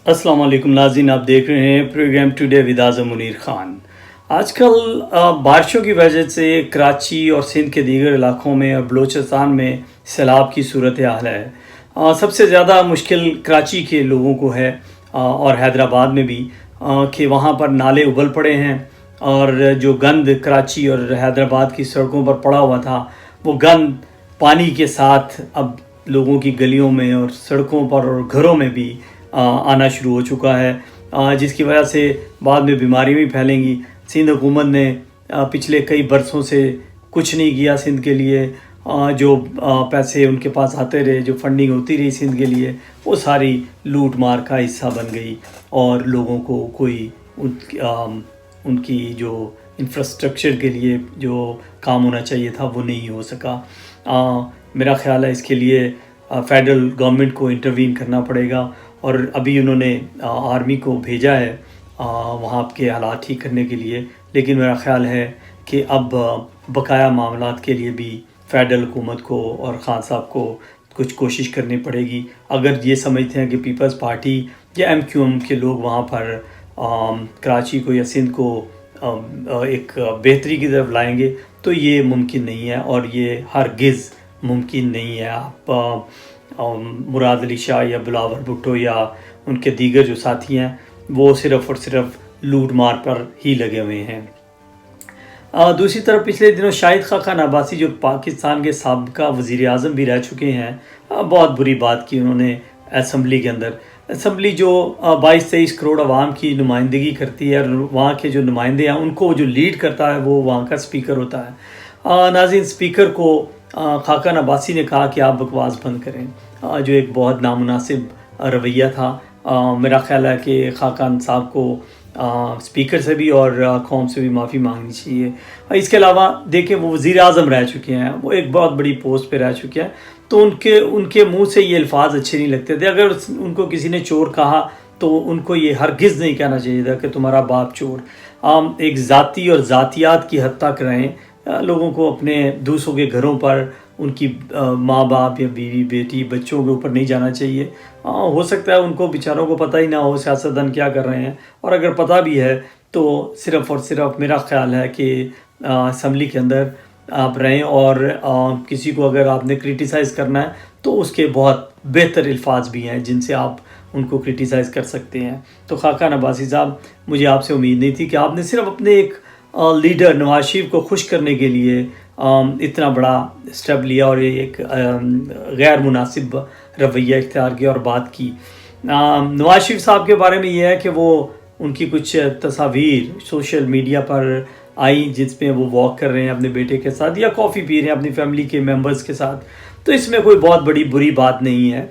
السلام علیکم ناظرین، آپ دیکھ رہے ہیں پروگرام ٹوڈے ود اعظم منیر خان۔ آج کل بارشوں کی وجہ سے کراچی اور سندھ کے دیگر علاقوں میں اور بلوچستان میں سیلاب کی صورتحال ہے۔ سب سے زیادہ مشکل کراچی کے لوگوں کو ہے اور حیدرآباد میں بھی، کہ وہاں پر نالے ابل پڑے ہیں اور جو گند کراچی اور حیدرآباد کی سڑکوں پر پڑا ہوا تھا، وہ گند پانی کے ساتھ اب لوگوں کی گلیوں میں اور سڑکوں پر اور گھروں میں بھی آنا شروع ہو چکا ہے، جس کی وجہ سے بعد میں بیماری بھی پھیلیں گی۔ سندھ حکومت نے پچھلے کئی برسوں سے کچھ نہیں کیا سندھ کے لیے۔ جو پیسے ان کے پاس آتے رہے، جو فنڈنگ ہوتی رہی سندھ کے لیے، وہ ساری لوٹ مار کا حصہ بن گئی اور لوگوں کو کوئی ان کی جو انفراسٹرکچر کے لیے جو کام ہونا چاہیے تھا وہ نہیں ہو سکا۔ میرا خیال ہے اس کے لیے فیڈرل گورنمنٹ کو انٹروین کرنا پڑے گا، اور ابھی انہوں نے آرمی کو بھیجا ہے وہاں کے حالات ٹھیک کرنے کے لیے، لیکن میرا خیال ہے کہ اب بقایا معاملات کے لیے بھی فیڈرل حکومت کو اور خان صاحب کو کچھ کوشش کرنی پڑے گی۔ اگر یہ سمجھتے ہیں کہ پیپلز پارٹی یا MQM کے لوگ وہاں پر کراچی کو یا سندھ کو ایک بہتری کی طرف لائیں گے تو یہ ممکن نہیں ہے، اور یہ ہرگز ممکن نہیں ہے۔ آپ مراد علی شاہ یا بلاول بھٹو یا ان کے دیگر جو ساتھی ہیں، وہ صرف اور صرف لوٹ مار پر ہی لگے ہوئے ہیں۔ دوسری طرف پچھلے دنوں شاہد خاقان عباسی، جو پاکستان کے سابقہ وزیر اعظم بھی رہ چکے ہیں، بہت بری بات کی انہوں نے اسمبلی کے اندر۔ اسمبلی جو 22-23 کروڑ عوام کی نمائندگی کرتی ہے، اور وہاں کے جو نمائندے ہیں ان کو جو لیڈ کرتا ہے وہ وہاں کا اسپیکر ہوتا ہے۔ ناظرین، اسپیکر کو خاقان عباسی نے کہا کہ آپ بکواس بند کریں، جو ایک بہت نامناسب رویہ تھا۔ میرا خیال ہے کہ خاقان صاحب کو اسپیکر سے بھی اور قوم سے بھی معافی مانگنی چاہیے۔ اس کے علاوہ دیکھیں، وہ وزیر اعظم رہ چکے ہیں، وہ ایک بہت بڑی پوسٹ پہ رہ چکے ہیں، تو ان کے منہ سے یہ الفاظ اچھے نہیں لگتے تھے۔ اگر ان کو کسی نے چور کہا تو ان کو یہ ہرگز نہیں کہنا چاہیے تھا کہ تمہارا باپ چور۔ ایک ذاتی اور ذاتیات کی حد تک رہیں، لوگوں کو اپنے دوسروں کے گھروں پر ان کی ماں باپ یا بیوی بیٹی بچوں کے اوپر نہیں جانا چاہیے۔ ہو سکتا ہے ان کو بیچاروں کو پتہ ہی نہ ہو سیاستدان کیا کر رہے ہیں، اور اگر پتہ بھی ہے تو صرف اور صرف میرا خیال ہے کہ اسمبلی کے اندر آپ رہیں، اور کسی کو اگر آپ نے کرٹیسائز کرنا ہے تو اس کے بہت بہتر الفاظ بھی ہیں جن سے آپ ان کو کرٹیسائز کر سکتے ہیں۔ تو خاقان عباسی صاحب، مجھے آپ سے امید نہیں تھی کہ آپ نے صرف اپنے ایک لیڈر نواز شریف کو خوش کرنے کے لیے اتنا بڑا اسٹیپ لیا اور ایک غیر مناسب رویہ اختیار کیا اور بات کی۔ نواز شریف صاحب کے بارے میں یہ ہے کہ وہ ان کی کچھ تصاویر سوشل میڈیا پر آئیں جس میں وہ واک کر رہے ہیں اپنے بیٹے کے ساتھ یا کافی پی رہے ہیں اپنی فیملی کے ممبرز کے ساتھ، تو اس میں کوئی بہت بڑی بری بات نہیں ہے۔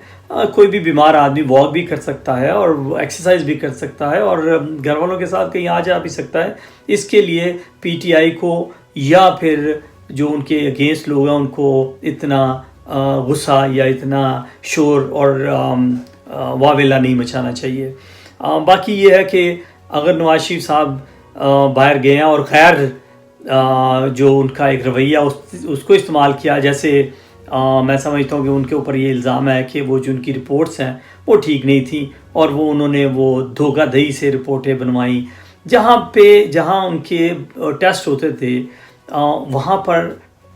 کوئی بھی بیمار آدمی واک بھی کر سکتا ہے اور ایکسرسائز بھی کر سکتا ہے اور گھر والوں کے ساتھ کہیں آ جا بھی سکتا ہے۔ اس کے لیے PTI کو یا پھر جو ان کے اگینسٹ لوگ ہیں ان کو اتنا غصہ یا اتنا شور اور واویلا نہیں مچانا چاہیے۔ باقی یہ ہے کہ اگر نواز شریف صاحب باہر گئے ہیں اور خیر جو ان کا ایک رویہ اس کو استعمال کیا، جیسے میں سمجھتا ہوں کہ ان کے اوپر یہ الزام ہے کہ وہ جو ان کی رپورٹس ہیں وہ ٹھیک نہیں تھیں، اور انہوں نے وہ دھوکہ دہی سے رپورٹیں بنوائیں۔ جہاں ان کے ٹیسٹ ہوتے تھے وہاں پر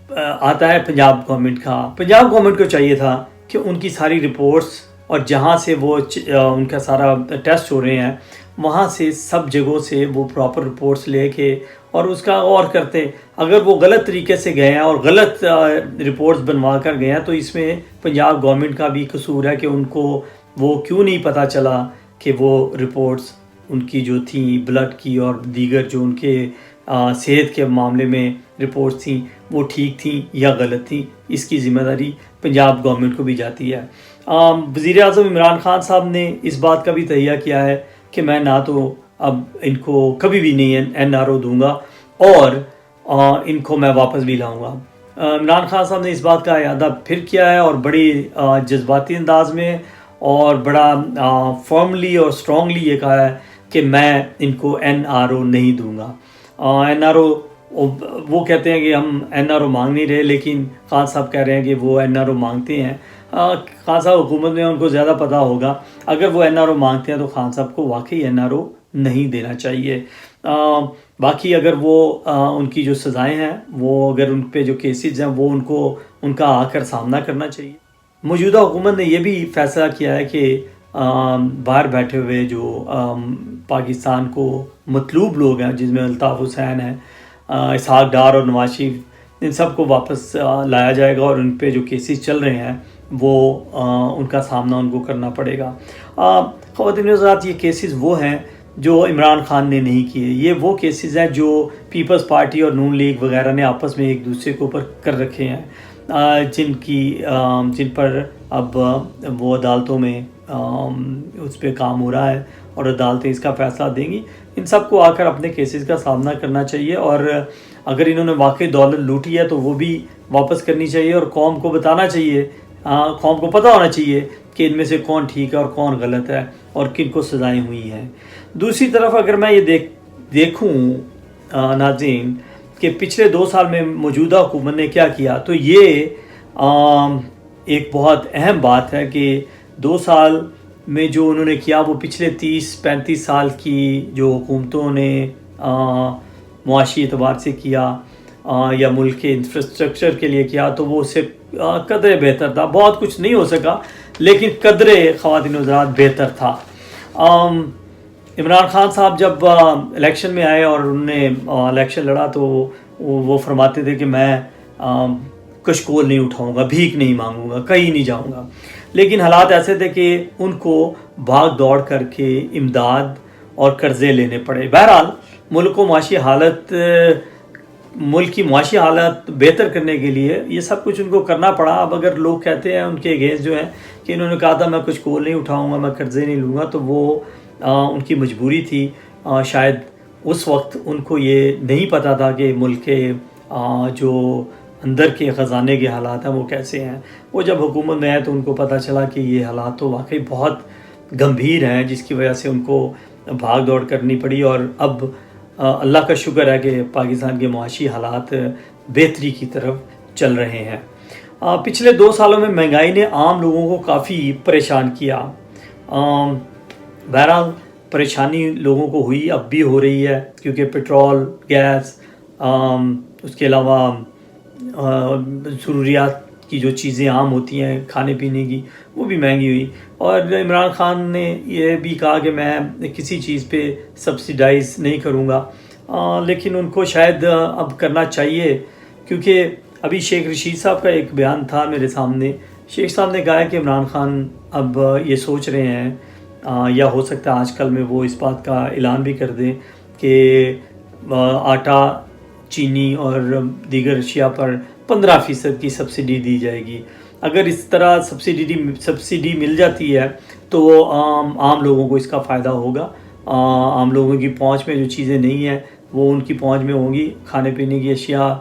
آتا ہے پنجاب گورنمنٹ کو چاہیے تھا کہ ان کی ساری رپورٹس اور جہاں سے وہ ان کا سارا ٹیسٹ ہو رہے ہیں وہاں سے سب جگہوں سے وہ پراپر رپورٹس لے کے اور اس کا غور کرتے۔ اگر وہ غلط طریقے سے گئے ہیں اور غلط رپورٹس بنوا کر گئے ہیں تو اس میں پنجاب گورنمنٹ کا بھی قصور ہے کہ ان کو وہ کیوں نہیں پتہ چلا کہ وہ رپورٹس ان کی جو تھیں بلڈ کی اور دیگر جو ان کے صحت کے معاملے میں رپورٹس تھیں وہ ٹھیک تھیں یا غلط تھیں۔ اس کی ذمہ داری پنجاب گورنمنٹ کو بھی جاتی ہے۔ وزیر اعظم عمران خان صاحب نے اس بات کا بھی تہیہ کیا ہے کہ میں نہ تو اب ان کو کبھی بھی نہیں NRO دوں گا اور ان کو میں واپس بھی لاؤں گا۔ عمران خان صاحب نے اس بات کا اعادہ پھر کیا ہے اور بڑی جذباتی انداز میں اور بڑا فرملی اور اسٹرانگلی یہ کہا ہے کہ میں ان کو NRO نہیں دوں گا۔ NRO وہ کہتے ہیں کہ ہم NRO مانگ نہیں رہے، لیکن خان صاحب کہہ رہے ہیں کہ وہ NRO مانگتے ہیں۔ خان صاحب حکومت میں ان کو زیادہ پتہ ہوگا۔ اگر وہ این آر او مانگتے ہیں تو خان صاحب کو واقعی این آر او نہیں دینا چاہیے۔ باقی اگر وہ ان کی جو سزائیں ہیں وہ اگر ان پہ جو کیسز ہیں وہ ان کا آ کر سامنا کرنا چاہیے۔ موجودہ حکومت نے یہ بھی فیصلہ کیا ہے کہ باہر بیٹھے ہوئے جو پاکستان کو مطلوب لوگ ہیں، جس میں الطاف حسین ہیں، اسحاق ڈار اور نواز شریف، ان سب کو واپس لایا جائے گا اور ان پہ جو کیسز چل رہے ہیں وہ ان کا سامنا ان کو کرنا پڑے گا۔ خواتین حضرات، یہ کیسز وہ ہیں جو عمران خان نے نہیں کیے، یہ وہ کیسز ہیں جو پیپلز پارٹی اور نون لیگ وغیرہ نے آپس میں ایک دوسرے کے اوپر کر رکھے ہیں، جن پر اب وہ عدالتوں میں اس پہ کام ہو رہا ہے اور عدالتیں اس کا فیصلہ دیں گی۔ ان سب کو آ کر اپنے کیسز کا سامنا کرنا چاہیے، اور اگر انہوں نے واقعی دولت لوٹی ہے تو وہ بھی واپس کرنی چاہیے، اور قوم کو بتانا چاہیے، قوم کو پتہ ہونا چاہیے کہ ان میں سے کون ٹھیک ہے اور کون غلط ہے اور کن کو سزائیں ہوئی ہیں۔ دوسری طرف اگر میں یہ دیکھوں ناظرین کہ پچھلے 2 سال میں موجودہ حکومت نے کیا کیا، تو یہ ایک بہت اہم بات ہے کہ 2 سال میں جو انہوں نے کیا وہ پچھلے 30-35 سال کی جو حکومتوں نے معاشی اعتبار سے کیا یا ملک کے انفراسٹرکچر کے لیے کیا، تو وہ اس سے قدرے بہتر تھا۔ بہت کچھ نہیں ہو سکا لیکن قدرے خواتین حضرات بہتر تھا۔ عمران خان صاحب جب الیکشن میں آئے اور انہوں نے الیکشن لڑا تو وہ فرماتے تھے کہ میں کشکول نہیں اٹھاؤں گا، بھیک نہیں مانگوں گا، کہیں نہیں جاؤں گا، لیکن حالات ایسے تھے کہ ان کو بھاگ دوڑ کر کے امداد اور قرضے لینے پڑے۔ بہرحال ملک کی معاشی حالت بہتر کرنے کے لیے یہ سب کچھ ان کو کرنا پڑا۔ اب اگر لوگ کہتے ہیں ان کے اگینسٹ جو ہیں کہ انہوں نے کہا تھا میں کچھ کول نہیں اٹھاؤں گا، میں قرضے نہیں لوں گا، تو وہ ان کی مجبوری تھی۔ شاید اس وقت ان کو یہ نہیں پتہ تھا کہ ملک کے جو اندر کے خزانے کے حالات ہیں وہ کیسے ہیں۔ وہ جب حکومت میں آئے تو ان کو پتہ چلا کہ یہ حالات تو واقعی بہت گمبھیر ہیں، جس کی وجہ سے ان کو بھاگ دوڑ کرنی پڑی، اور اب اللہ کا شکر ہے کہ پاکستان کے معاشی حالات بہتری کی طرف چل رہے ہیں۔ پچھلے 2 سالوں میں مہنگائی نے عام لوگوں کو کافی پریشان کیا۔ بہرحال پریشانی لوگوں کو ہوئی، اب بھی ہو رہی ہے، کیونکہ پیٹرول، گیس، اس کے علاوہ ضروریات کی جو چیزیں عام ہوتی ہیں کھانے پینے کی، وہ بھی مہنگی ہوئی۔ اور عمران خان نے یہ بھی کہا کہ میں کسی چیز پہ سبسیڈائز نہیں کروں گا، لیکن ان کو شاید اب کرنا چاہیے، کیونکہ ابھی شیخ رشید صاحب کا ایک بیان تھا میرے سامنے۔ شیخ صاحب نے کہا ہے کہ عمران خان اب یہ سوچ رہے ہیں، یا ہو سکتا ہے آج کل میں وہ اس بات کا اعلان بھی کر دیں کہ آٹا، چینی اور دیگر اشیاء پر 15% کی سبسڈی دی جائے گی۔ اگر اس طرح سبسڈی مل جاتی ہے تو عام لوگوں کو اس کا فائدہ ہوگا۔ عام لوگوں کی پہنچ میں جو چیزیں نہیں ہیں وہ ان کی پہنچ میں ہوں گی۔ کھانے پینے کی اشیاء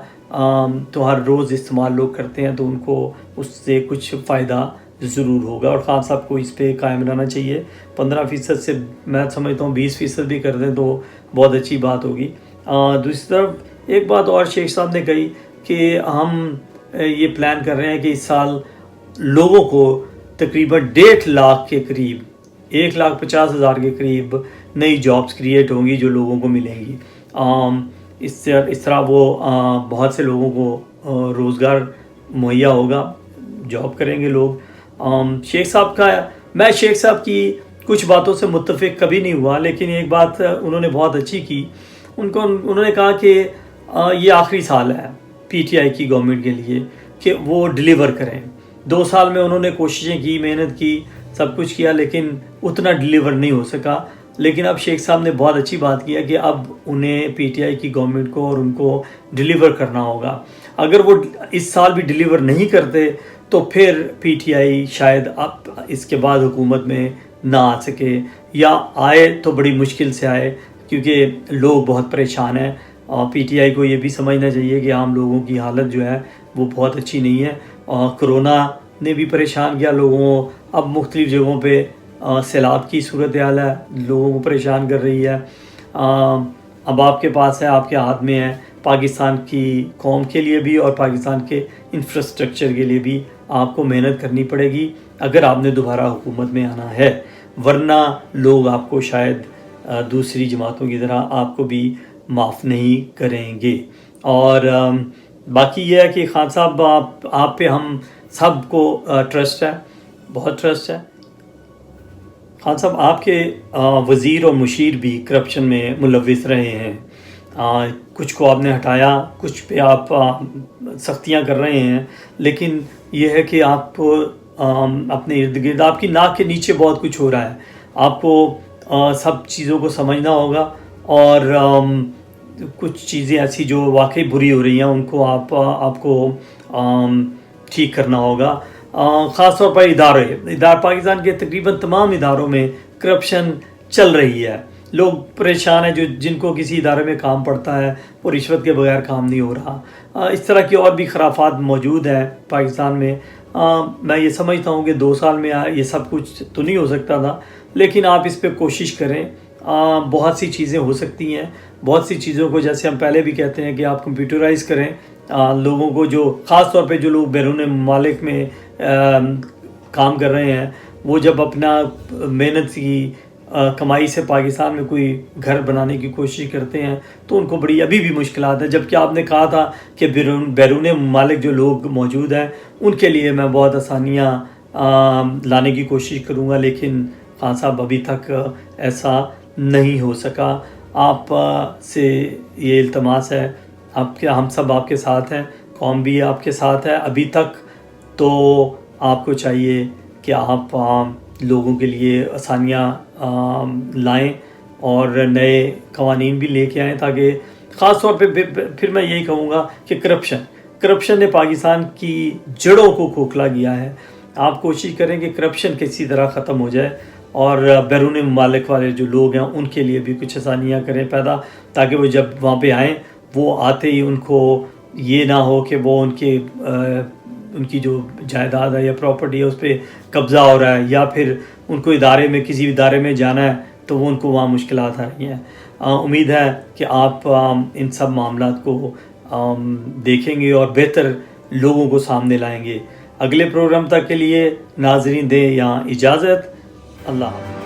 تو ہر روز استعمال لوگ کرتے ہیں، تو ان کو اس سے کچھ فائدہ ضرور ہوگا، اور خان صاحب کو اس پہ قائم رہنا چاہیے۔ 15% سے میں سمجھتا ہوں 20% بھی کر دیں تو بہت اچھی بات ہوگی۔ دوسری طرف ایک بات اور شیخ صاحب نے کہی کہ ہم یہ پلان کر رہے ہیں کہ اس سال لوگوں کو تقریباً 1.5 لاکھ کے قریب، 1,50,000 کے قریب نئی جابز کریٹ ہوں گی جو لوگوں کو ملیں گی۔ اس طرح وہ بہت سے لوگوں کو روزگار مہیا ہوگا، جاب کریں گے لوگ۔ میں شیخ صاحب کی کچھ باتوں سے متفق کبھی نہیں ہوا، لیکن ایک بات انہوں نے بہت اچھی کی۔ انہوں نے کہا کہ یہ آخری سال ہے پی ٹی آئی کی گورنمنٹ کے لیے کہ وہ ڈیلیور کریں۔ 2 سال میں انہوں نے کوششیں کی، محنت کی، سب کچھ کیا، لیکن اتنا ڈیلیور نہیں ہو سکا۔ لیکن اب شیخ صاحب نے بہت اچھی بات کی ہے کہ اب انہیں پی ٹی آئی کی گورنمنٹ کو اور ان کو ڈیلیور کرنا ہوگا۔ اگر وہ اس سال بھی ڈیلیور نہیں کرتے تو پھر پی ٹی آئی شاید اب اس کے بعد حکومت میں نہ آ سکے، یا آئے تو بڑی مشکل سے آئے، کیونکہ لوگ بہت پریشان ہیں۔ پی ٹی آئی کو یہ بھی سمجھنا چاہیے کہ عام لوگوں کی حالت جو ہے وہ بہت اچھی نہیں ہے۔ کرونا نے بھی پریشان کیا لوگوں کو، اب مختلف جگہوں پہ سیلاب کی صورتحال ہے، لوگوں کو پریشان کر رہی ہے۔ اب آپ کے پاس ہے، آپ کے ہاتھ میں ہے، پاکستان کی قوم کے لیے بھی اور پاکستان کے انفراسٹرکچر کے لیے بھی آپ کو محنت کرنی پڑے گی اگر آپ نے دوبارہ حکومت میں آنا ہے۔ ورنہ لوگ آپ کو شاید دوسری جماعتوں کی طرح آپ کو بھی معاف نہیں کریں گے۔ اور باقی یہ ہے کہ خان صاحب آپ پہ ہم سب کو ٹرسٹ ہے، بہت ٹرسٹ ہے۔ خان صاحب آپ کے وزیر اور مشیر بھی کرپشن میں ملوث رہے ہیں، کچھ کو آپ نے ہٹایا، کچھ پہ آپ سختیاں کر رہے ہیں، لیکن یہ ہے کہ آپ اپنے ارد گرد آپ کی ناک کے نیچے بہت کچھ ہو رہا ہے، آپ کو سب چیزوں کو سمجھنا ہوگا، اور کچھ چیزیں ایسی جو واقعی بری ہو رہی ہیں ان کو آپ کو ٹھیک کرنا ہوگا۔ خاص طور پر پاکستان کے تقریباً تمام اداروں میں کرپشن چل رہی ہے، لوگ پریشان ہیں، جن کو کسی ادارے میں کام پڑتا ہے وہ رشوت کے بغیر کام نہیں ہو رہا۔ اس طرح کی اور بھی خرافات موجود ہیں پاکستان میں۔ میں یہ سمجھتا ہوں کہ 2 سال میں یہ سب کچھ تو نہیں ہو سکتا تھا، لیکن آپ اس پہ کوشش کریں، بہت سی چیزیں ہو سکتی ہیں، بہت سی چیزوں کو جیسے ہم پہلے بھی کہتے ہیں کہ آپ کمپیوٹرائز کریں، لوگوں کو جو خاص طور پہ جو لوگ بیرون ممالک میں کام کر رہے ہیں، وہ جب اپنا محنت کی کمائی سے پاکستان میں کوئی گھر بنانے کی کوشش کرتے ہیں تو ان کو بڑی ابھی بھی مشکلات ہیں، جبکہ آپ نے کہا تھا کہ بیرون ممالک جو لوگ موجود ہیں ان کے لیے میں بہت آسانیاں لانے کی کوشش کروں گا، لیکن خان صاحب ابھی تک ایسا نہیں ہو سکا۔ آپ سے یہ التماس ہے، ہم سب آپ کے ساتھ ہیں، قوم بھی آپ کے ساتھ ہے ابھی تک، تو آپ کو چاہیے کہ آپ لوگوں کے لیے آسانیاں لائیں اور نئے قوانین بھی لے کے آئیں، تاکہ خاص طور پہ پھر میں یہی کہوں گا کہ کرپشن نے پاکستان کی جڑوں کو کھوکھلا کیا ہے۔ آپ کوشش کریں کہ کرپشن کسی طرح ختم ہو جائے، اور بیرون ممالک والے جو لوگ ہیں ان کے لیے بھی کچھ آسانیاں کریں پیدا، تاکہ وہ جب وہاں پہ آئیں وہ آتے ہی ان کو یہ نہ ہو کہ وہ ان کی جو جائیداد ہے یا پراپرٹی ہے اس پہ قبضہ ہو رہا ہے، یا پھر ان کو کسی ادارے میں جانا ہے تو وہ ان کو وہاں مشکلات آ رہی ہیں۔ امید ہے کہ آپ ان سب معاملات کو دیکھیں گے اور بہتر لوگوں کو سامنے لائیں گے۔ اگلے پروگرام تک کے لیے ناظرین دیں یہاں اجازت، اللہ حافظ۔